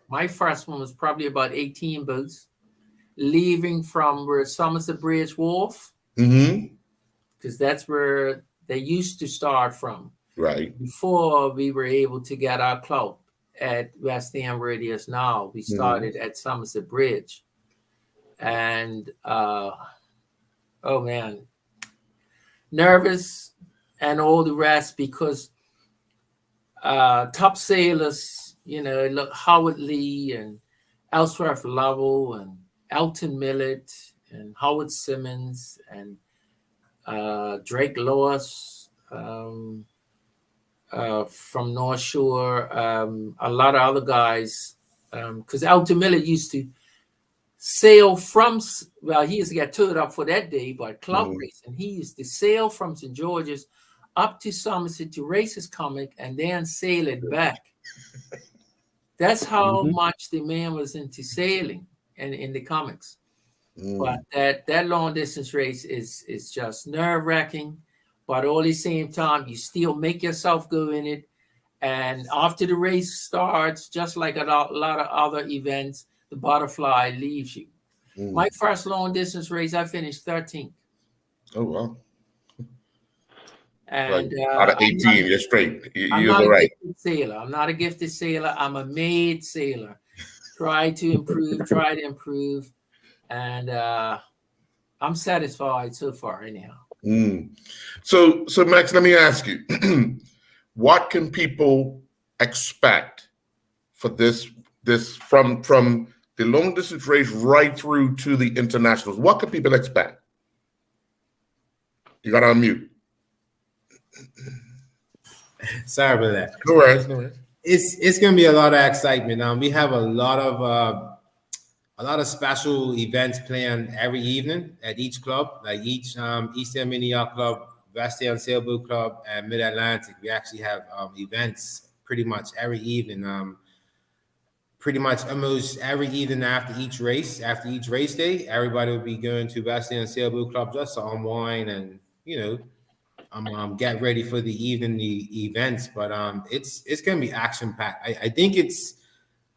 my first one was probably about 18 boats leaving from where Somerset Bridge Wharf, because that's where they used to start from. Right. Before we were able to get our club at West End where it is now, we started at Somerset Bridge. And oh man, nervous and all the rest, because top sailors, look, Howard Lee and Ellsworth Lovell and Elton Millett and Howard Simmons and Drake Lewis from North Shore, a lot of other guys, because Elton Millett used to sail from, he used to get towed up for that day by club race, and he used to sail from St. George's up to Somerset to race his comic and then sail it back. That's how much the man was into sailing and in the comics. But that long distance race is just nerve-wracking, but all the same time you still make yourself go in it, And after the race starts, just like a lot of other events, the butterfly leaves you. My first long distance race, I finished 13th. Oh wow! And out of 18, you're straight. I'm You're not all a right. gifted sailor. I'm not a gifted sailor. I'm a made sailor. Try to improve, and I'm satisfied so far. Anyhow. So Max, let me ask you, what can people expect for this from the long distance race right through to the internationals? What can people expect? You got to unmute. Sorry about that. No worries. It's gonna be a lot of excitement. We have a lot of special events planned every evening at each club, like each East End Mini Yacht Club, West End Sailboat Club, and Mid Atlantic. We actually have events pretty much every evening. Pretty much almost every evening after each race day, everybody will be going to West End Sailboat Club just to unwind and get ready for the events. But it's gonna be action packed. I think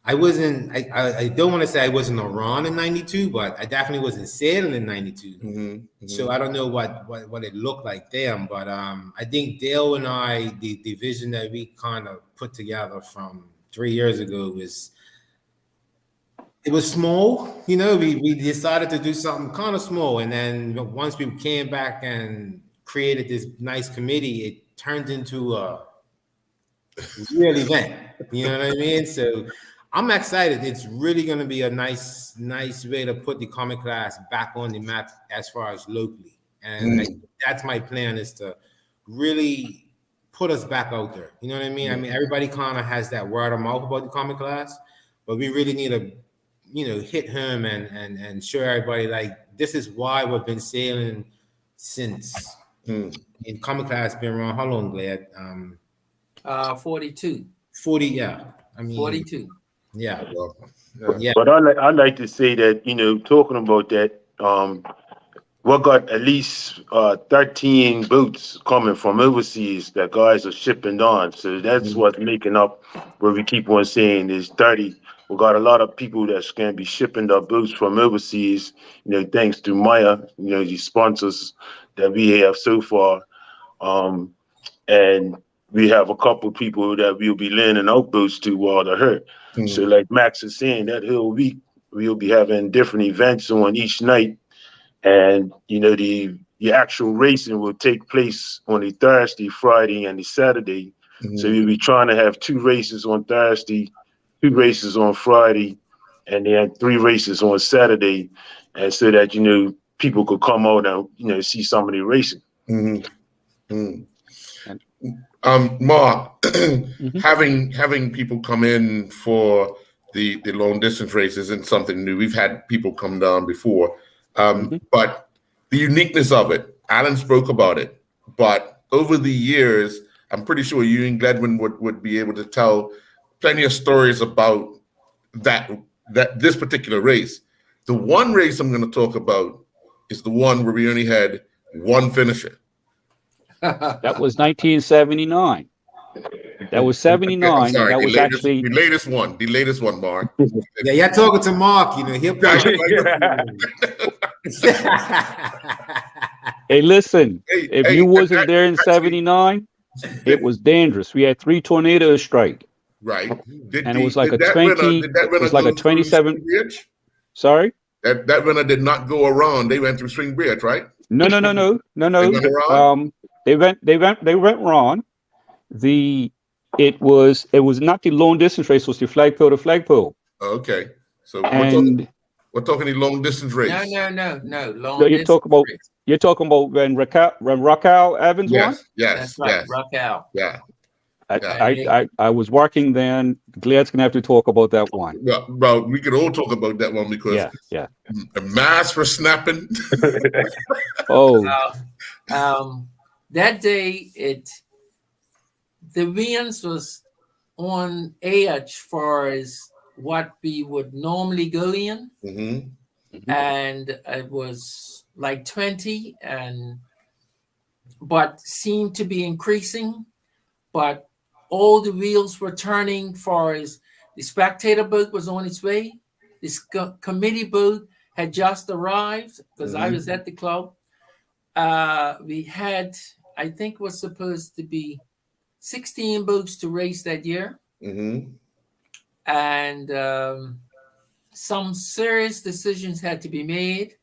I don't want to say I wasn't around in '92, but I definitely wasn't sailing in '92. So I don't know what it looked like then, but I think Dale and I, the vision that we kind of put together from 3 years ago it was small. We decided to do something kind of small, and then once we came back and created this nice committee, it turned into a real event. You know what I mean? So I'm excited. It's really going to be a nice way to put the Comic Class back on the map as far as locally. And that's my plan, is to really put us back out there. You know what I mean? I mean, everybody kind of has that word of mouth about the Comic Class, but we really need to, hit home and show everybody, like, this is why we've been sailing since. And Comic Class been around how long, Glad? 42. 40, yeah. I mean 42. Yeah. Yeah. But I like to say that, talking about that, we got at least 13 boats coming from overseas that guys are shipping on. So that's what's making up what we keep on saying is 30. We got a lot of people that's going to be shipping their boats from overseas, thanks to Maya, the sponsors that we have so far. And we have a couple of people that we'll be lending out boats to while they're here. So like Max is saying, that whole week, we'll be having different events on each night. And, the actual racing will take place on the Thursday, Friday, and the Saturday. So we'll be trying to have 2 races on Thursday, 2 races on Friday, and then 3 races on Saturday. And so that, people could come out and, see some of the racing. Mark, having people come in for the long distance races isn't something new. We've had people come down before. But the uniqueness of it, Alan spoke about it, but over the years, I'm pretty sure you and Gledwin would be able to tell plenty of stories about that this particular race. The one race I'm going to talk about is the one where we only had one finisher. That was 1979. That was 79. Okay, sorry, that was actually the latest one, Mark. Yeah, you're talking to Mark, he'll Hey, listen, if you wasn't there in actually, 79, it was dangerous. We had 3 tornadoes strike. Right. And it was like a 20, it was like a 27. Sorry? That winner did not go around. They went through Spring Bridge, right? No. They went wrong. It was not the long distance race, it was the flagpole to flagpole. Okay. So we're talking the long distance race. No. No, you're talking about when Raquel Evans won? Yes. That's right, Raquel. Yeah. I was working then. Glad's gonna have to talk about that one. Well, we could all talk about that one because yeah. The mask for snapping. That day the winds was on edge for as what we would normally go in, and it was like 20, but seemed to be increasing. But all the wheels were turning for as the spectator boat was on its way. This committee boat had just arrived because I was at the club. We had, I think, was supposed to be 16 boats to race that year. And some serious decisions had to be made.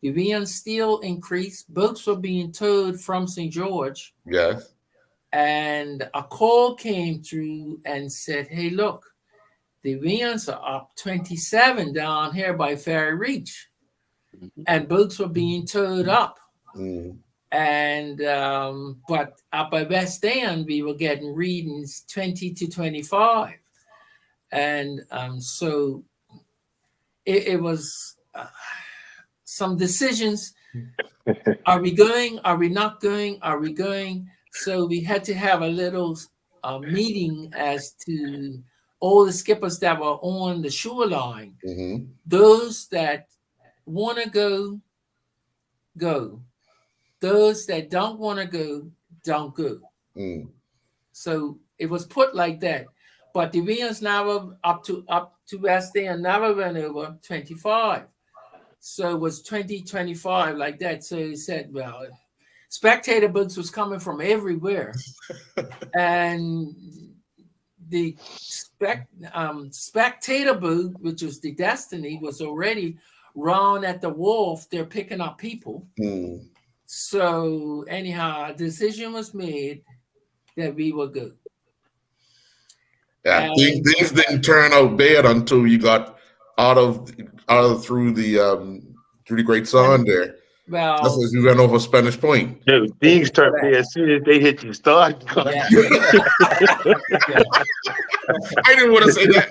The wind still increased. Boats were being towed from St. George. Yes. And a call came through and said, hey, look, the winds are up 27 down here by Ferry Reach. And boats were being towed up. And but up by West End, we were getting readings 20 to 25. And so it was some decisions. Are we going? Are we not going? Are we going? So we had to have a little meeting as to all the skippers that were on the shoreline. Those that want to go, go. Those that don't want to go, don't go. So it was put like that. But the winds never up to West End never went over 25. So it was 20, 25 like that. So he said, well, spectator boats was coming from everywhere. And the spectator boat, which was the Destiny, was already round at the wharf. They're picking up people. So anyhow, a decision was made that we would go. Yeah, things didn't turn out bad until you got out of through the Great Sand there. Well, that's as you went over Spanish Point. Yeah, things turned bad as soon as they hit you. Start. I didn't want to say that.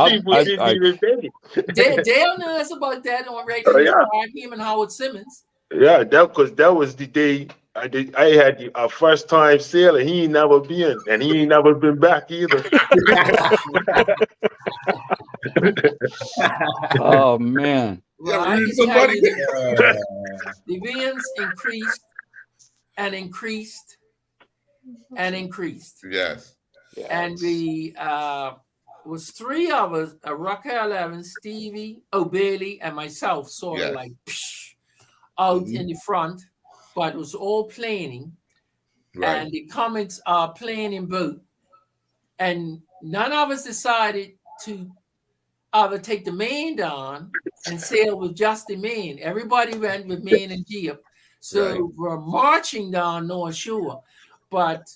People didn't even think it. Dale knows about that on radio. Him and Howard Simmons. Yeah, that was the day I had our first time sailing. He ain't never been, and he ain't never been back either. Oh man. Well, I can tell you the winds increased and increased and increased. Yes. And we was three of us, Raquel Evans, Stevie O'Bailey, and myself, sort of like out in the front, but it was all planning. Right. And the Comics are planning boat. And none of us decided to either take the main down and sail with just the main. Everybody went with main and jib. So we're marching down North Shore. But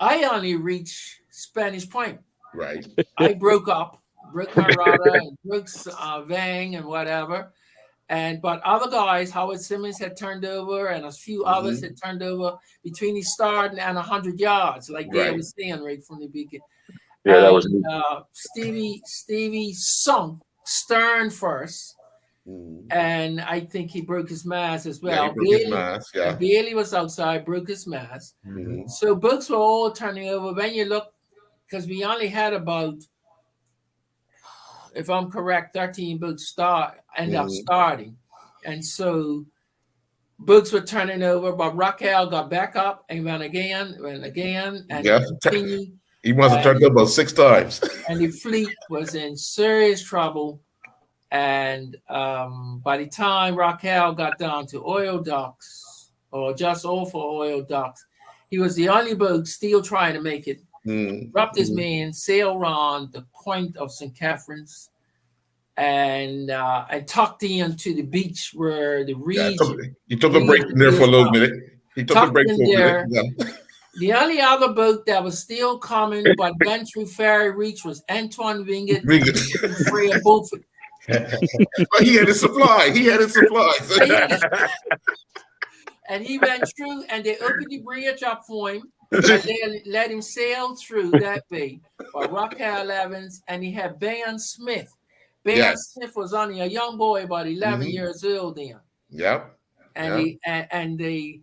I only reached Spanish Point. Right. I broke my rudder and broke Vang and whatever. But other guys, Howard Simmons had turned over, and a few others had turned over between the start and 100 yards, like they was saying right from the beginning. Yeah, that was Stevie sunk stern first, and I think he broke his mast as well. Bailey was outside, broke his mast. So boats were all turning over. When you look, because we only had about, if I'm correct, 13 boats end up starting. And so boats were turning over, but Raquel got back up and went again, and continued. He must have turned up about 6 times. And the fleet was in serious trouble. And by the time Raquel got down to oil docks, or just off of oil docks, he was the only boat still trying to make it. Dropped his man, sailed around the point of St. Catherine's, and tucked into the beach where the reeds. He took a break there for a little minute. He took a break for a minute. Yeah. The only other boat that was still coming but went through Ferry Reach was Antoine Wingett. Freya Beaufort. But he had his supply. And he went through, and they opened the bridge up for him, and they let him sail through that way. By Raquel Evans, and he had Ben Smith. Smith was only a young boy, about 11 years old then. Yep. And they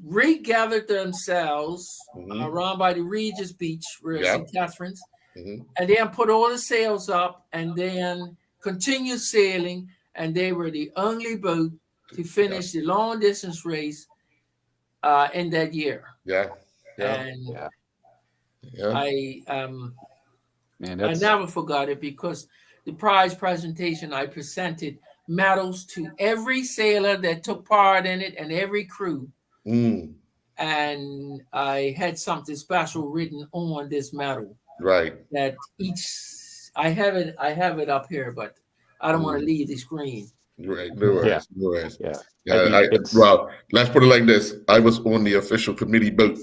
regathered themselves around by the Regis Beach, where St. Catherine's, and then put all the sails up, and then continued sailing, and they were the only boat to finish the long distance race in that year. Yeah. Man, I that's never forgot it because the prize presentation I presented medals to every sailor that took part in it and every crew. Mm, And I had something special written on this medal right. that I have it up here, but I don't want to leave the screen. Right. No worries. No worries. yeah. Yeah. Well, let's put it like this. I was on the official committee boat.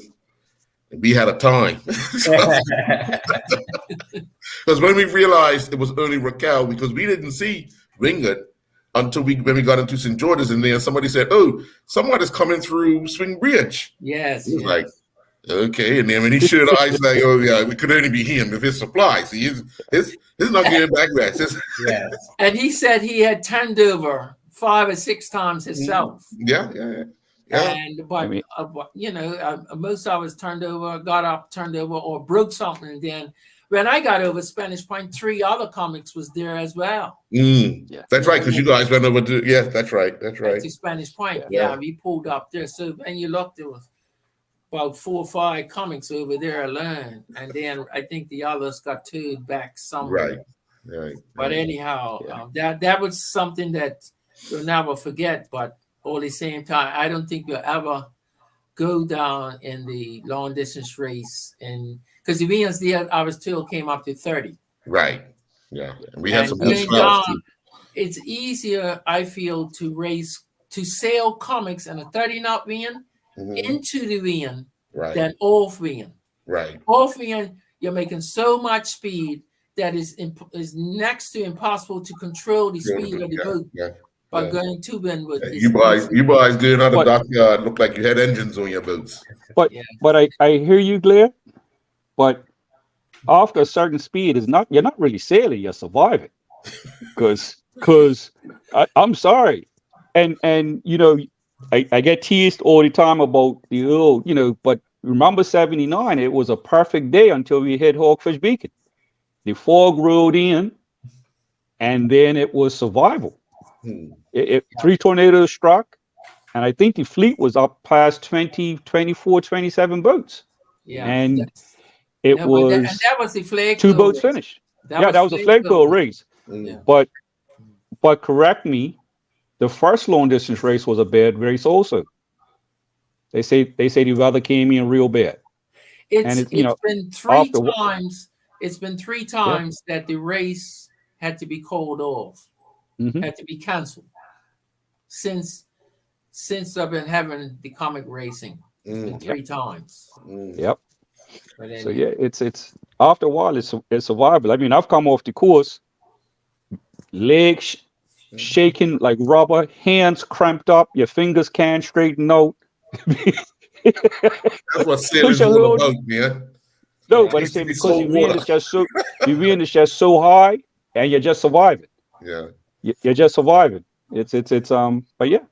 We had a time. Because when we realized it was only Raquel, because we didn't see Wingert until when we got into St. George's, and then somebody said, "Oh, someone is coming through Swing Bridge." Yes. He was like, "Okay," and then when he showed eyes, like, "Oh yeah, we could only be him if his supply. See, he's not getting back west." Yes. And he said he had turned over 5 or 6 times himself. Yeah. And but most of us turned over, got up, turned over, or broke something. And then when I got over Spanish Point, 3 other comics was there as well. That's right, because you guys went over to that's right. To Spanish Point, we pulled up there. So when you looked, there was about 4 or 5 comics over there alone, and then I think the others got towed back somewhere. Right. But anyhow, that was something that you'll never forget. But all the same time, I don't think you'll ever go down in the long distance race, and because the Williams there, I was told, came up to 30. Right. Yeah. And we had some good going swells down, too. it's easier, I feel, to sail comics in a 30-knot wind into the wind than off wind. Right. Off wind, you're making so much speed that is next to impossible to control the speed of the boat. By going to wind with you boys going out the dockyard look like you had engines on your boats. But I hear you, Blair. But after a certain speed, you're not really sailing, you're surviving. Because I'm sorry. And I get teased all the time about but remember 79, it was a perfect day until we hit Hawkfish Beacon. The fog rolled in, and then it was survival. 3 tornadoes struck, and I think the fleet was up past 20, 24, 27 boats. Yeah. And that was the flag 2 boats finished. That was a flagpole race. But correct me, the first long distance race was a bad race also. They say the weather came in real bad. It's been 3 times. It's been 3 times that the race had to be called off, had to be canceled since I've been having the comic racing. It's been 3 times. Yep. So it's after a while it's survival. I mean, I've come off the course, legs shaking like rubber, hands cramped up, your fingers can't straighten out. That's what sailors all about, man. No, but it's because the wind is just so high, and you're just surviving. Yeah, you're just surviving. It's but yeah.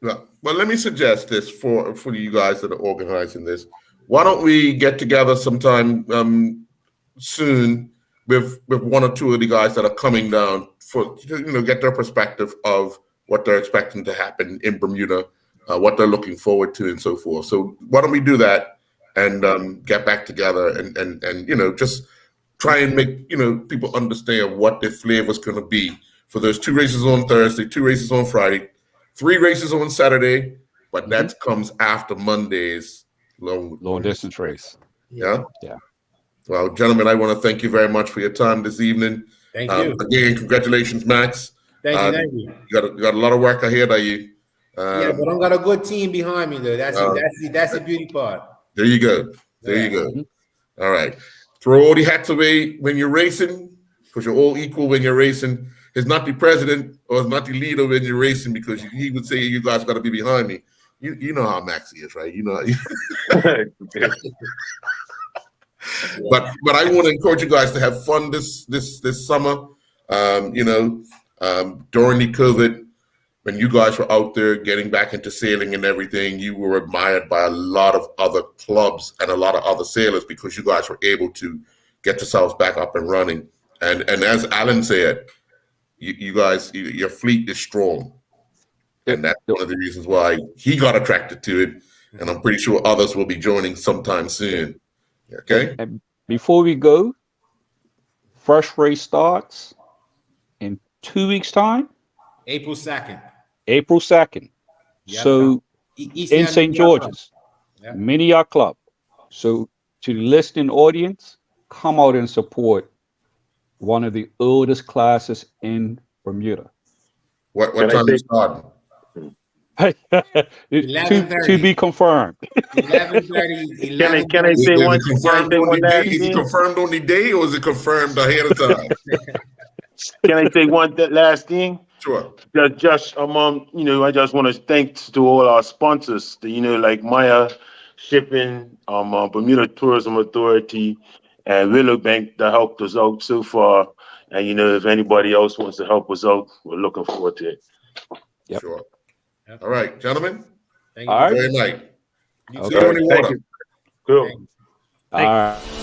Well, let me suggest this for you guys that are organizing this. Why don't we get together sometime soon with 1 or 2 of the guys that are coming down for get their perspective of what they're expecting to happen in Bermuda, what they're looking forward to, and so forth. So why don't we do that and get back together and just try and make people understand what the flavor is going to be for those 2 races on Thursday, 2 races on Friday, 3 races on Saturday, but that comes after Monday's long distance race. Yeah. Well, gentlemen, I want to thank you very much for your time this evening. Thank you. Again, congratulations, Max. Thank you. You got a lot of work ahead of you. Yeah, but I got a good team behind me, though. That's the beauty part. There you go. You go. All right. Throw all the hats away when you're racing, because you're all equal when you're racing. He's not the president or he's not the leader when you're racing, because he would say you guys got to be behind me. You know how Max is, right? You know. But I want to encourage you guys to have fun this summer. During the COVID, when you guys were out there getting back into sailing and everything, you were admired by a lot of other clubs and a lot of other sailors because you guys were able to get yourselves back up and running. And as Alan said, you guys, your fleet is strong. And that's one of the reasons why he got attracted to it. And I'm pretty sure others will be joining sometime soon. Okay. And before we go, first race starts in 2 weeks' time, April 2nd. April 2nd. Yep. So East in End St. Mini Yacht Club. George's, Yep. Mini Yacht Club. So to the listening audience, come out and support one of the oldest classes in Bermuda. What Can I time say- is starting? to 11:30. be confirmed. 11:30. Can I say Is one? it confirmed Can I say on one the day? last Is it thing? confirmed on the day, or is it confirmed ahead of time? Can I say one last thing? Sure. I just want to thank to all our sponsors, like Maya Shipping, Bermuda Tourism Authority, and Willow Bank that helped us out so far. And if anybody else wants to help us out, we're looking forward to it. Yep. Sure. All right, gentlemen. Thank All you. right. Good night. You See too. you on the Thank water. you. Cool. All right.